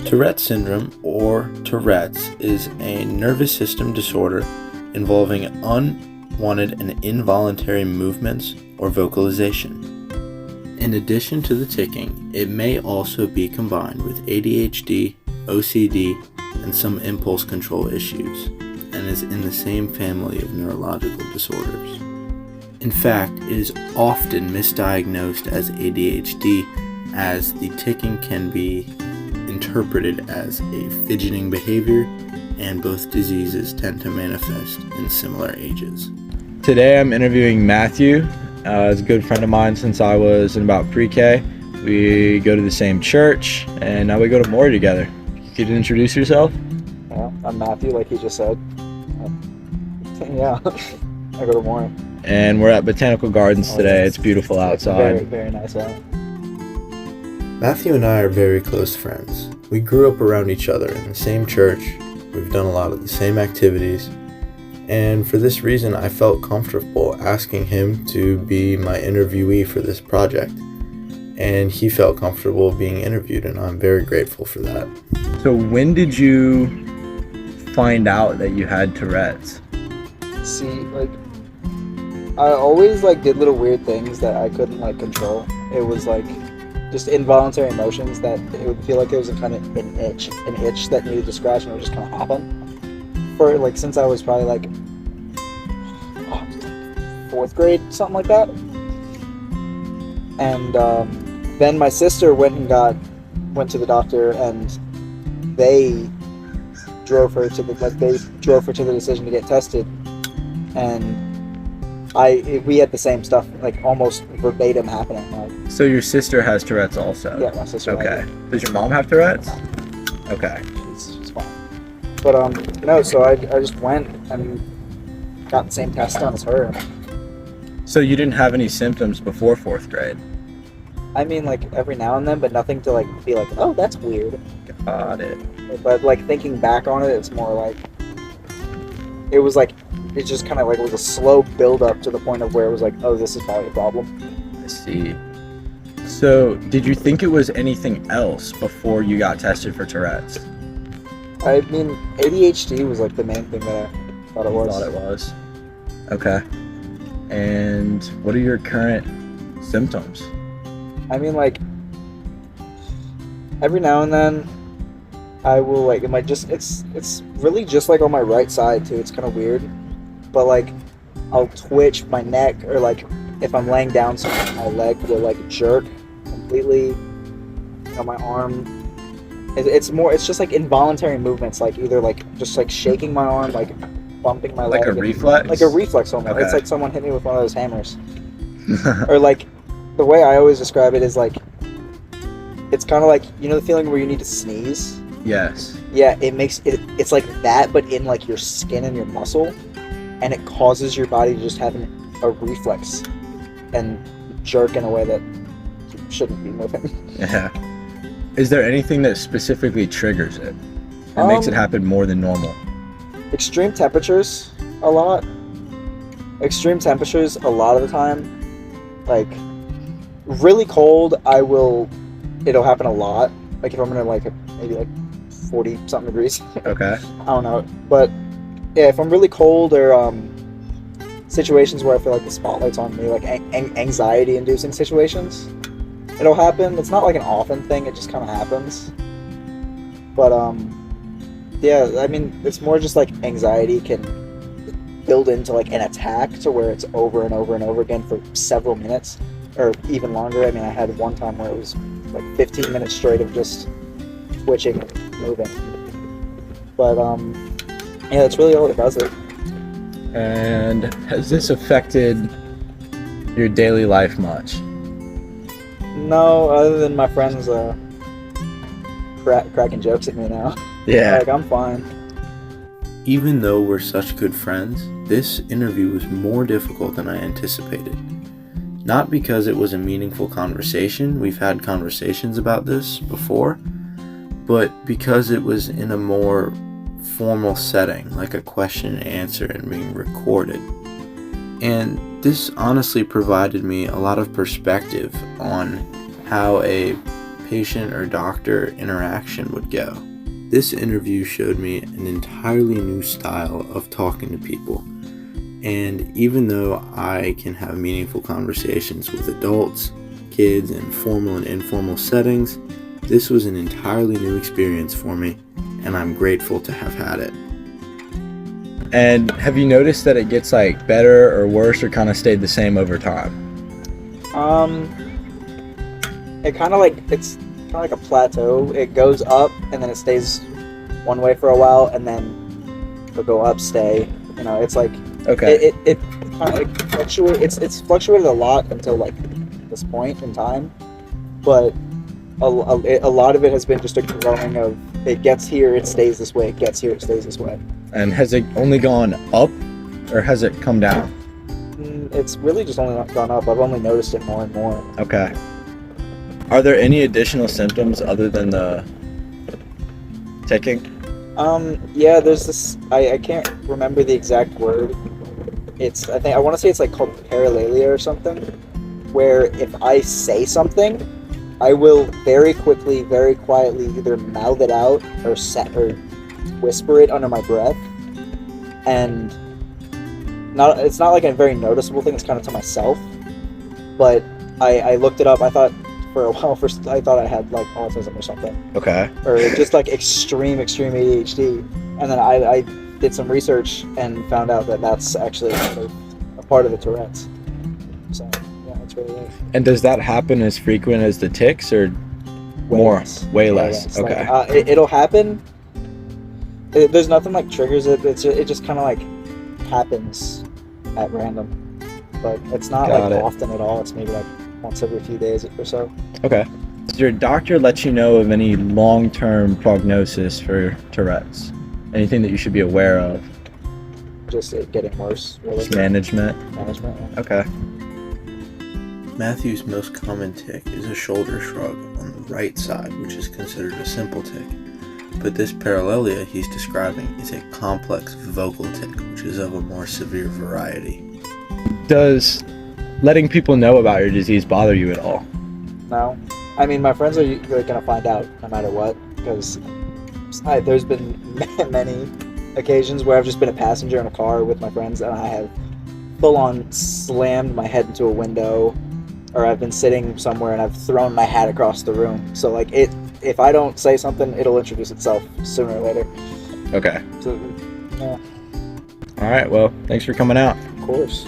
Tourette syndrome, or Tourette's, is a nervous system disorder involving unwanted and involuntary movements or vocalization. In addition to the ticking, it may also be combined with ADHD, OCD, and some impulse control issues, and is in the same family of neurological disorders. In fact, it is often misdiagnosed as ADHD, as the ticking can be interpreted as a fidgeting behavior, and both diseases tend to manifest in similar ages. Today I'm interviewing Matthew. He's a good friend of mine since I was in about pre-K. We go to the same church, and now we go to Maury together. Could you introduce yourself? Yeah, I'm Matthew, like he just said. Yeah, I go to Maury. And we're at Botanical Gardens today. It's beautiful outside. Very, very nice out. Matthew and I are very close friends. We grew up around each other in the same church. We've done a lot of the same activities. And for this reason, I felt comfortable asking him to be my interviewee for this project. And he felt comfortable being interviewed, and I'm very grateful for that. So when did you find out that you had Tourette's? See, like, I always did little weird things that I couldn't control. It was just involuntary emotions that it would feel like there was a kind of an itch that needed to scratch, and it would just kind of happen. For since I was probably 4th grade, something like that. And then my sister went to the doctor, and they drove her to the decision to get tested, and we had the same stuff, almost verbatim happening. So your sister has Tourette's also? Yeah, my sister. Okay. Does your mom have Tourette's? Okay. She's fine. But no, so I just went and got the same test done as her. So you didn't have any symptoms before 4th grade? I mean, every now and then, but nothing to be oh, that's weird. Got it. But thinking back on it, it's more it was it just kind of was a slow build up to the point of where it was oh, this is probably a problem. I see. So did you think it was anything else before you got tested for Tourette's? I mean, ADHD was the main thing that I thought it was. Okay. And what are your current symptoms? I mean, every now and then I will it's really just on my right side too. It's kind of weird, but I'll twitch my neck, or if I'm laying down, something my leg will jerk completely. My arm. It's just involuntary movements, either just shaking my arm, bumping my leg. Like a reflex? Like a reflex almost. Okay. It's someone hit me with one of those hammers. Or the way I always describe it is it's kind of the feeling where you need to sneeze? Yes. Yeah, it's like that, but in your skin and your muscle, and it causes your body to just have a reflex and jerk in a way that you shouldn't be moving. Yeah. Is there anything that specifically triggers it? It makes it happen more than normal? Extreme temperatures, a lot. Extreme temperatures, a lot of the time. Really cold, it'll happen a lot. If I'm in maybe 40 something degrees. Okay. I don't know. But yeah, if I'm really cold, or situations where I feel the spotlight's on me, anxiety inducing situations, it'll happen. It's not an often thing, it just kind of happens. But yeah, I mean, it's more just anxiety can build into an attack to where it's over and over and over again for several minutes, or even longer. I mean, I had one time where it was 15 minutes straight of just twitching and moving. But yeah, that's really all that does it. And has this affected your daily life much? No, other than my friends cracking jokes at me now. Yeah. I'm fine. Even though we're such good friends, this interview was more difficult than I anticipated. Not because it was a meaningful conversation, we've had conversations about this before, but because it was in a more formal setting, like a question and answer and being recorded. And this honestly provided me a lot of perspective on how a patient or doctor interaction would go. This interview showed me an entirely new style of talking to people. And even though I can have meaningful conversations with adults, kids in formal and informal settings, this was an entirely new experience for me, and I'm grateful to have had it. And have you noticed that it gets like better or worse or kind of stayed the same over time? It's kind of like a plateau. It goes up and then it stays one way for a while, and then it'll go up, stay. You know, it's like Okay. it kind of fluctuates. It's fluctuated a lot until like this point in time, but a lot of it has been just a growing of it gets here, it stays this way. It gets here, it stays this way. And has it only gone up or has it come down? It's really just only gone up. I've only noticed it more and more. Okay. Are there any additional symptoms other than the ticking? Yeah, there's this. I can't remember the exact word. I want to say it's like called paralalia or something, where if I say something, I will very quickly, very quietly either mouth it out or whisper it under my breath, and it's not like a very noticeable thing. It's kind of to myself, but I looked it up. I thought for a while first I thought I had like autism or something, Okay. or just like extreme ADHD, and then I did some research and found out that that's actually a part of the Tourette's. So yeah, that's really it. And does that happen as frequent as the tics or more? Way less. Okay. Like, it'll happen. There's nothing like triggers it. It just kind of like happens at random, but it's not Got like it. often at all. It's maybe like once every few days or so. Okay. Does your doctor let you know of any long-term prognosis for Tourette's? Anything that you should be aware of? Just it getting worse. Really. Just management? Management. Yeah. Okay. Matthew's most common tic is a shoulder shrug on the right side, which is considered a simple tic. But this paralalia he's describing is a complex vocal tic, which is of a more severe variety. Does letting people know about your disease bother you at all? No, I mean my friends are gonna find out no matter what, because there's been many occasions where I've just been a passenger in a car with my friends and I have full on slammed my head into a window, or I've been sitting somewhere and I've thrown my hat across the room. So like if I don't say something, it'll introduce itself sooner or later. Okay. So yeah, All right. Well, thanks for coming out. of course.